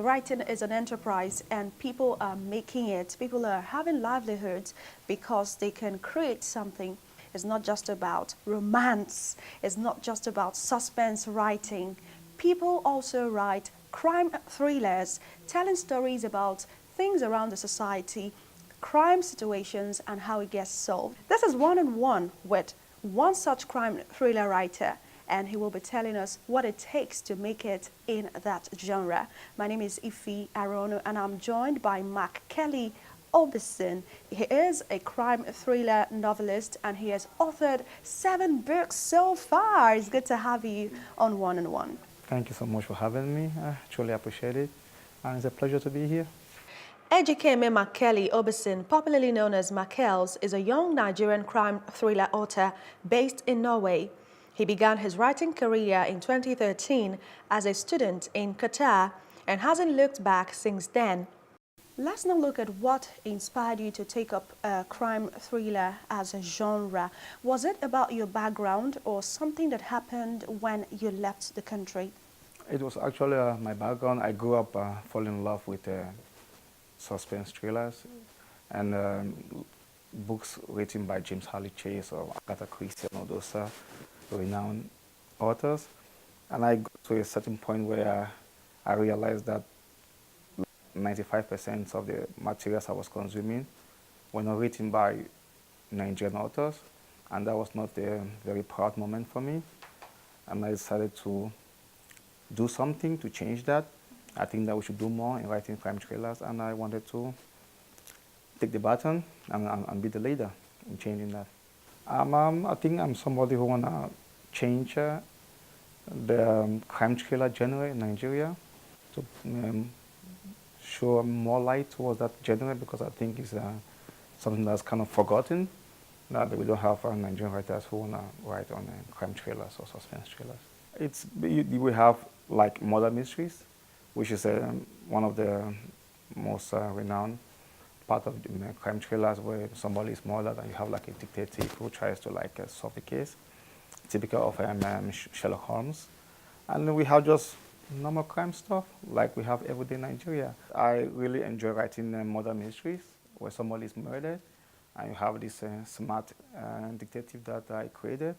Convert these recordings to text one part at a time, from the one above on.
writing is an enterprise and people are making it. People are having livelihoods because they can create something. It's not just about romance. It's not just about suspense writing. People also write crime thrillers, telling stories about things around the society, crime situations, and how it gets solved. This is one-on-one with one such crime thriller writer, and he will be telling us what it takes to make it in that genre. My name is Aronu, and I'm joined by MacKells Obison. He is a crime thriller novelist, and he has authored 7 books so far. It's good to have you on One-on-One. Thank you so much for having me. I truly appreciate it, and it's a pleasure to be here. Ejikeme MacKells Obison, popularly known as MacKells, is a young Nigerian crime thriller author based in Norway. He began his writing career in 2013 as a student in Qatar and hasn't looked back since then. Let's now look at what inspired you to take up crime thriller as a genre. Was it about your background or something that happened when you left the country? It was actually my background. I grew up falling in love with suspense thrillers and books written by James Harley Chase or Agatha Christie and all those renowned authors. And I got to a certain point where I realized that 95% of the materials I was consuming were not written by Nigerian authors, and that was not a very proud moment for me. And I decided to do something to change that. I think that we should do more in writing crime thrillers, and I wanted to take the baton and be the leader in changing that. I think I'm somebody who want to change the crime thriller genre in Nigeria to show more light towards that genre, because I think it's something that's kind of forgotten, that we don't have Nigerian writers who want to write on crime thrillers or suspense thrillers. We have like murder mysteries, which is one of the most renowned part of the crime thrillers, where somebody is murdered and you have like a detective who tries to like solve the case, typical of Sherlock Holmes. And then we have just normal crime stuff like we have every day in Nigeria. I really enjoy writing murder mysteries where somebody is murdered and you have this smart detective that I created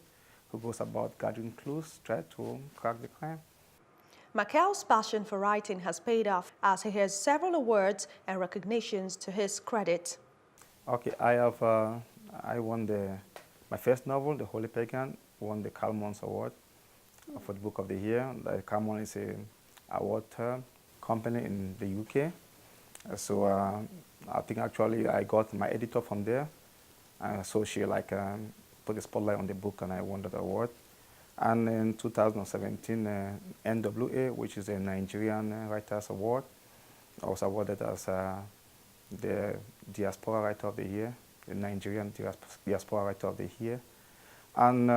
who goes about gathering clues, try to crack the crime. MacKells' passion for writing has paid off as he has several awards and recognitions to his credit. Okay, I won my first novel, The Holy Pagan, won the Calmon's Award for the Book of the Year. The Calmon is an award company in the UK. So I think actually I got my editor from there. So she like put the spotlight on the book and I won that award. And in 2017, NWA, which is a Nigerian Writers Award, I was awarded as the Diaspora Writer of the Year, the Nigerian Diaspora Writer of the Year. And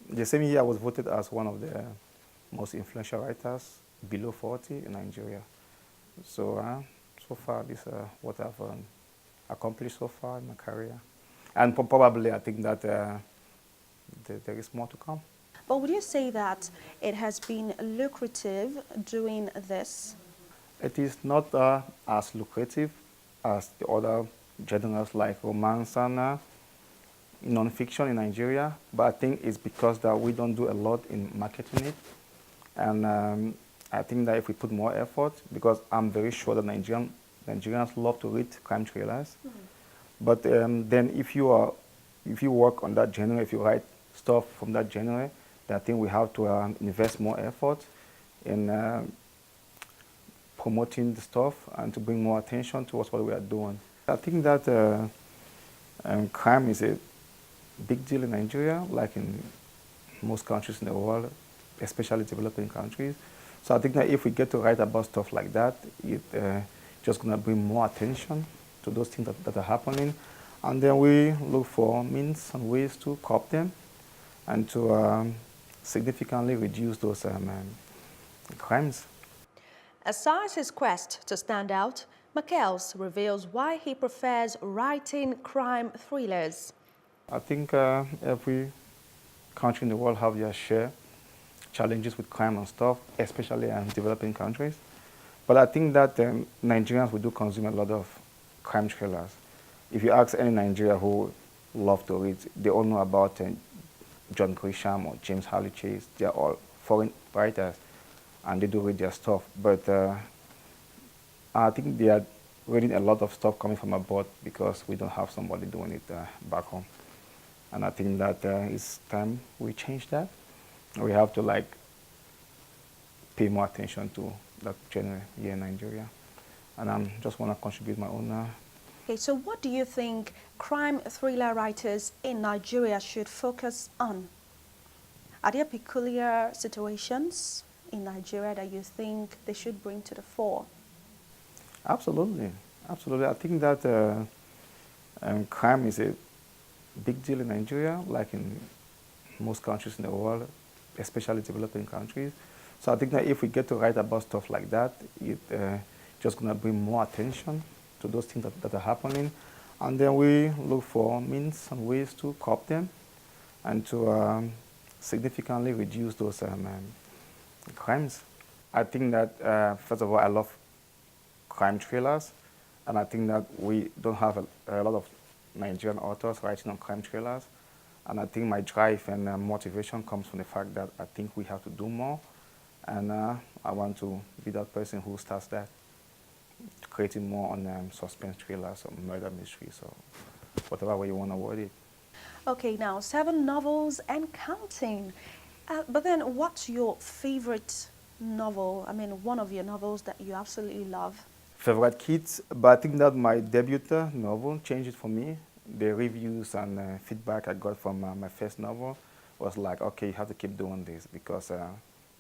the same year I was voted as one of the most influential writers below 40 in Nigeria. So so far this is what I've accomplished so far in my career. And probably I think that there is more to come. But would you say that it has been lucrative doing this? It is not as lucrative as the other genres like romance and non-fiction in Nigeria, but I think it's because that we don't do a lot in marketing it. And I think that if we put more effort, because I'm very sure that Nigerians love to read crime thrillers, but then if you work on that genre, if you write stuff from that genre, then I think we have to invest more effort in promoting the stuff and to bring more attention towards what we are doing. I think that crime is a big deal in Nigeria, like in most countries in the world, especially developing countries. So I think that if we get to write about stuff like that, it's just going to bring more attention to those things that are happening. And then we look for means and ways to curb them and to significantly reduce those crimes. Aside his quest to stand out, MacKells reveals why he prefers writing crime thrillers. I think every country in the world have their share challenges with crime and stuff, especially in developing countries. But I think that Nigerians, we do consume a lot of crime thrillers. If you ask any Nigerian who love to read, they all know about John Grisham or James Harley Chase. They are all foreign writers, and they do read their stuff. But I think they are reading a lot of stuff coming from abroad because we don't have somebody doing it back home. And I think that it's time we change that. We have to like pay more attention to that genre here in Nigeria. And I just want to contribute my own. Okay, so what do you think crime thriller writers in Nigeria should focus on? Are there peculiar situations in Nigeria that you think they should bring to the fore? Absolutely, absolutely. I think that crime is a big deal in Nigeria, like in most countries in the world, especially developing countries. So I think that if we get to write about stuff like that, it's just going to bring more attention to those things that are happening. And then we look for means and ways to curb them and to significantly reduce those crimes. I think that, first of all, I love crime thrillers, and I think that we don't have a lot of Nigerian authors writing on crime thrillers. And I think my drive and motivation comes from the fact that I think we have to do more, and I want to be that person who starts that, creating more on suspense thrillers or murder mysteries or whatever way you want to word it. Okay, now 7 novels and counting. But then what's your favorite novel? I mean, one of your novels that you absolutely love? Favorite kids, but I think that my debut novel changed it for me. The reviews and feedback I got from my first novel was like, okay, you have to keep doing this because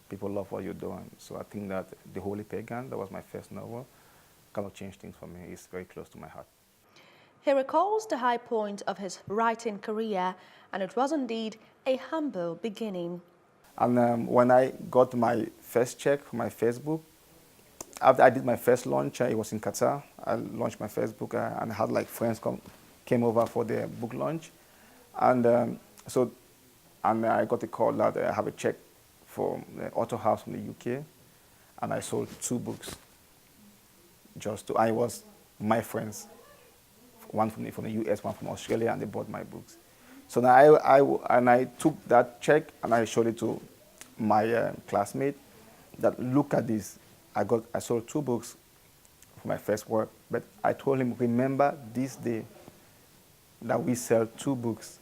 people love what you're doing. So I think that The Holy Pagan, that was my first novel, kind of changed things for me. It's very close to my heart. He recalls the high point of his writing career, and it was indeed a humble beginning. And when I got my first check for my first book, after I did my first launch, it was in Qatar. I launched my first book and I had like friends came over for the book launch. And and I got a call that I have a check for the author house from the UK. And I sold 2 books. I was my friends, one from the US, one from Australia, and they bought my books. So now I took that check and I showed it to my classmate that look at this. I sold 2 books for my first work, but I told him, remember this day that we sell 2 books.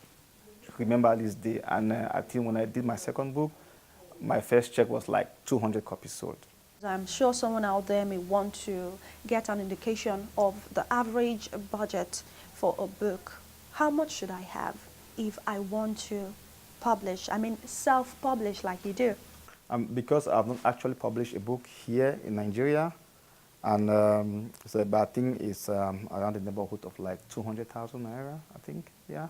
Remember this day. And I think when I did my second book, my first check was like 200 copies sold. I'm sure someone out there may want to get an indication of the average budget for a book. How much should I have if I want to publish, I mean self-publish like you do? Because I've not actually published a book here in Nigeria, and so but I think it's around the neighborhood of like 200,000 naira, I think, yeah.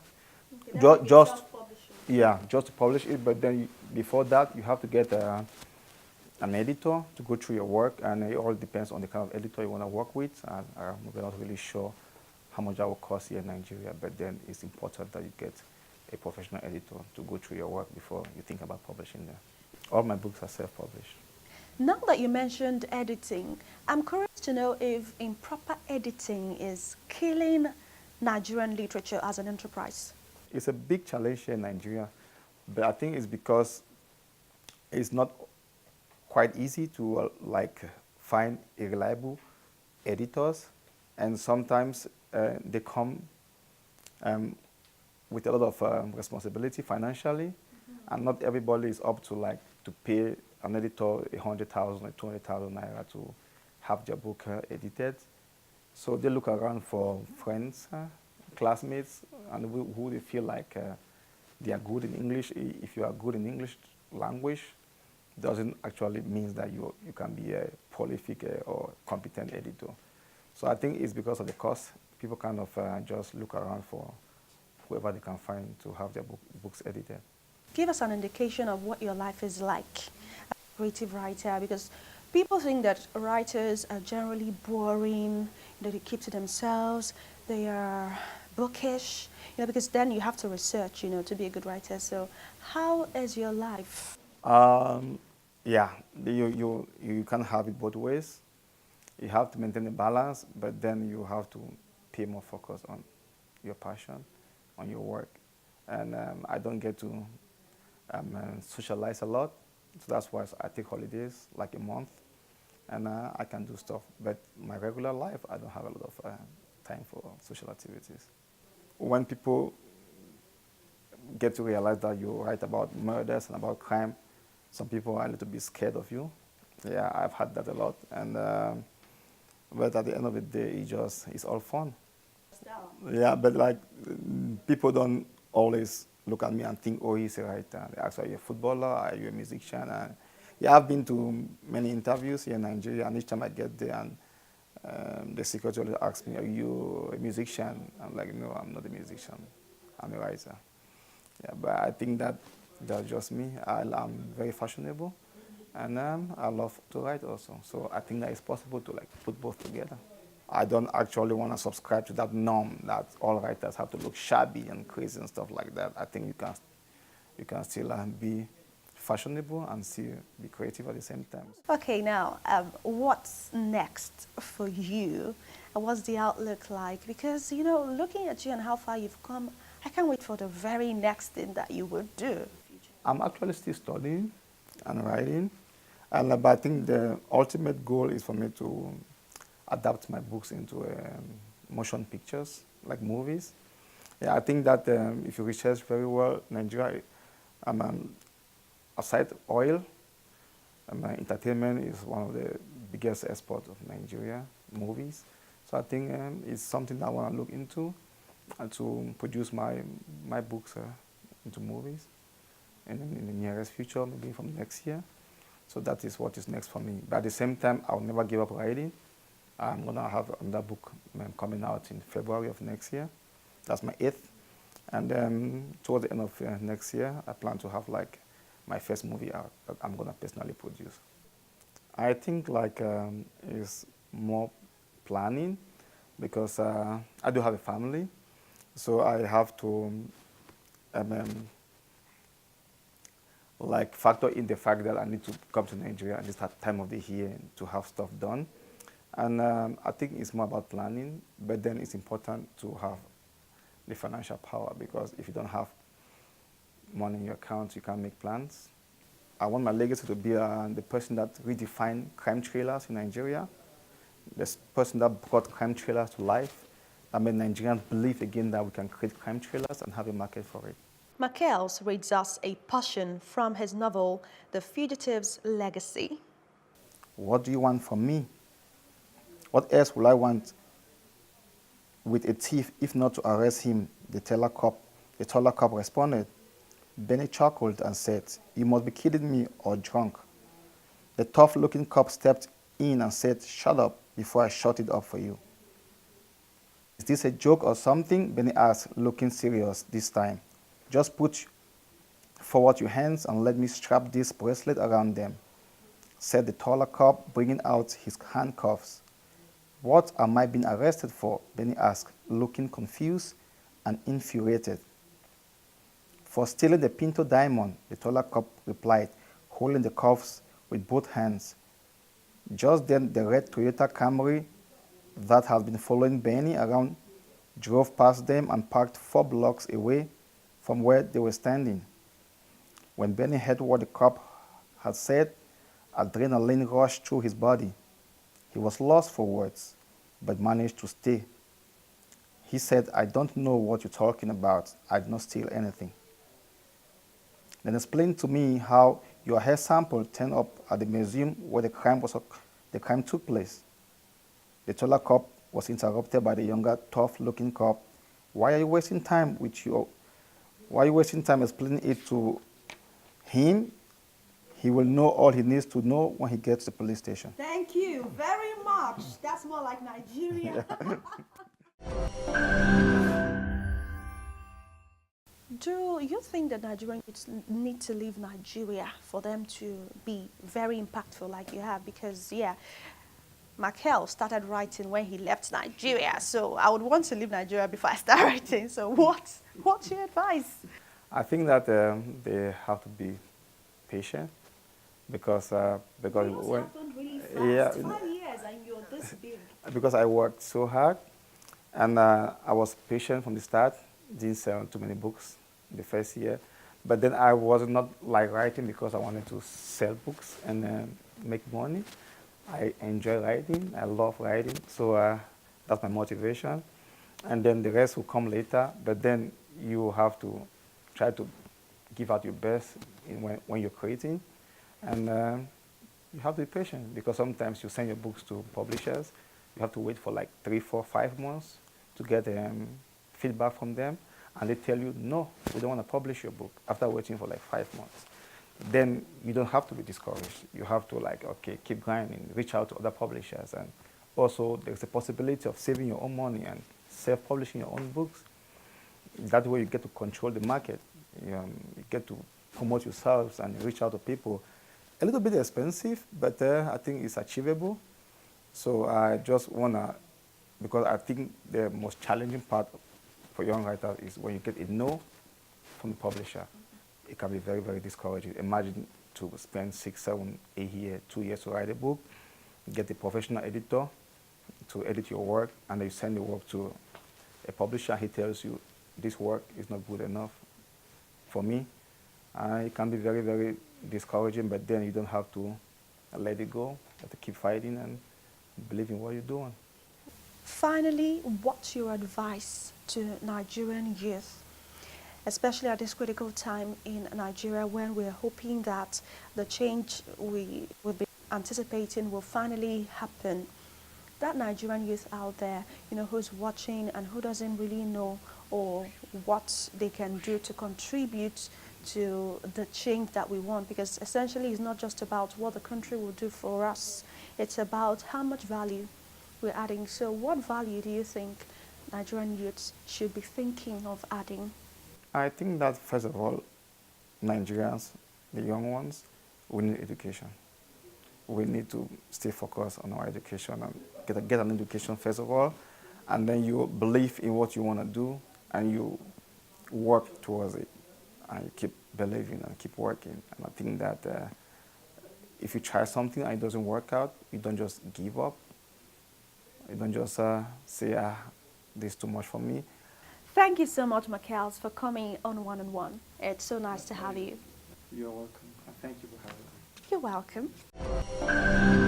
Okay, Just to publish it, but then before that you have to get an editor to go through your work, and it all depends on the kind of editor you want to work with. And we're not really sure how much that will cost here in Nigeria, but then it's important that you get a professional editor to go through your work before you think about publishing them. All my books are self-published. Now that you mentioned editing, I'm curious to know if improper editing is killing Nigerian literature as an enterprise. It's a big challenge here in Nigeria, but I think it's because it's not quite easy to find a reliable editors, and sometimes they come with a lot of responsibility financially, and not everybody is up to to pay an editor 100,000 or 200,000 naira to have their book edited. So they look around for friends, classmates, and who they feel like they are good in English. If you are good in English language, doesn't actually mean that you can be a prolific or competent editor. So I think it's because of the cost. People kind of just look around for whoever they can find to have their books edited. Give us an indication of what your life is like as a creative writer, because people think that writers are generally boring, they keep to themselves, they are bookish, because then you have to research, to be a good writer. So how is your life? Yeah, you can have it both ways. You have to maintain a balance, but then you have to pay more focus on your passion, on your work. And I don't get to socialize a lot, so that's why I take holidays, like a month, and I can do stuff. But my regular life, I don't have a lot of time for social activities. When people get to realize that you write about murders and about crime, some people are a little bit scared of you. Yeah, I've had that a lot, and but at the end of the day, it's all fun. Yeah, but like people don't always look at me and think, oh, he's a writer. They ask, are you a footballer? Are you a musician? And yeah, I've been to many interviews here in Nigeria, and each time I get there, and the secretary always asks me, are you a musician? I'm like, no, I'm not a musician. I'm a writer. Yeah, but I think that that's just me. I'm very fashionable, and I love to write also. So I think that it's possible to like put both together. I don't actually want to subscribe to that norm that all writers have to look shabby and crazy and stuff like that. I think you can still be fashionable and still be creative at the same time. Okay, now, what's next for you? And what's the outlook like? Because, you know, looking at you and how far you've come, I can't wait for the very next thing that you will do. I'm actually still studying and writing, and but I think the ultimate goal is for me to adapt my books into motion pictures, like movies. Yeah, I think that if you research very well, Nigeria, aside oil, entertainment is one of the biggest exports of Nigeria, movies. So I think it's something that I want to look into and to produce my books into movies in the nearest future, maybe from next year. So that is what is next for me. But at the same time, I'll never give up writing. I'm going to have another book coming out in February of next year. That's my 8th. And towards the end of next year, I plan to have like my first movie out that I'm going to personally produce. I think like it's more planning because I do have a family. So I have to like factor in the fact that I need to come to Nigeria at this time of the year to have stuff done. And I think it's more about planning, but then it's important to have the financial power because if you don't have money in your account, you can't make plans. I want my legacy to be the person that redefined crime thrillers in Nigeria, the person that brought crime thrillers to life, that made Nigerians believe again that we can create crime thrillers and have a market for it. MacKells reads us a portion from his novel, The Fugitive's Legacy. What do you want from me? What else will I want with a thief if not to arrest him? The taller cop responded. Benny chuckled and said, you must be kidding me or drunk. The tough-looking cop stepped in and said, shut up before I shut it up for you. Is this a joke or something? Benny asked, looking serious this time. Just put forward your hands and let me strap this bracelet around them, said the taller cop, bringing out his handcuffs. What am I being arrested for? Benny asked, looking confused and infuriated. For stealing the Pinto diamond, the taller cop replied, holding the cuffs with both hands. Just then, the red Toyota Camry that had been following Benny around drove past them and parked 4 blocks away from where they were standing. When Benny heard what the cop had said, adrenaline rushed through his body. He was lost for words, but managed to stay. He said, I don't know what you're talking about. I did not steal anything. Then explain to me how your hair sample turned up at the museum where the crime took place. The taller cop was interrupted by the younger, tough-looking cop. Why are you wasting time explaining it to him? He will know all he needs to know when he gets to the police station. Thank you very much. That's more like Nigeria. Do you think that Nigerians need to leave Nigeria for them to be very impactful like you have? Because, yeah, MacKells started writing when he left Nigeria. So I would want to leave Nigeria before I start writing. So what's your advice? I think that they have to be patient because Yours happened really fast. yeah, 5 years and you're this That's big. because I worked so hard, and I was patient from the start. Didn't sell too many books the first year, but then I was not like writing because I wanted to sell books and make money. I enjoy writing. I love writing, so that's my motivation. And then the rest will come later. But then you have to try to give out your best when you're creating, and you have to be patient because sometimes you send your books to publishers. You have to wait for like 3, 4, 5 months to get feedback from them, and they tell you, no, we don't want to publish your book after waiting for like 5 months. Then you don't have to be discouraged. You have to like, okay, keep grinding, reach out to other publishers, and also there's a possibility of saving your own money and self-publishing your own books. That way you get to control the market. You get to promote yourselves and reach out to people. A little bit expensive, but I think it's achievable. So I just want to, because I think the most challenging part for young writers is when you get a no from the publisher. It can be very, very discouraging. Imagine to spend 6, 7, 8 years, 2 years to write a book, get a professional editor to edit your work, and then you send the work to a publisher. He tells you this work is not good enough for me. It can be very, very discouraging, but then you don't have to let it go. You have to keep fighting and believe in what you're doing. Finally, what's your advice to Nigerian youth, especially at this critical time in Nigeria when we're hoping that the change we will be anticipating will finally happen? That Nigerian youth out there, who's watching and who doesn't really know or what they can do to contribute to the change that we want, because essentially it's not just about what the country will do for us, it's about how much value we're adding. So what value do you think Nigerian youths should be thinking of adding? I think that, first of all, Nigerians, the young ones, we need education. We need to stay focused on our education and get an education, first of all, and then you believe in what you want to do and you work towards it. And you keep believing and keep working. And I think that if you try something and it doesn't work out, you don't just give up. You don't just say, this is too much for me. Thank you so much, MacKells, for coming on One on One. It's so nice to have you. You're welcome. Thank you for having me. You're welcome.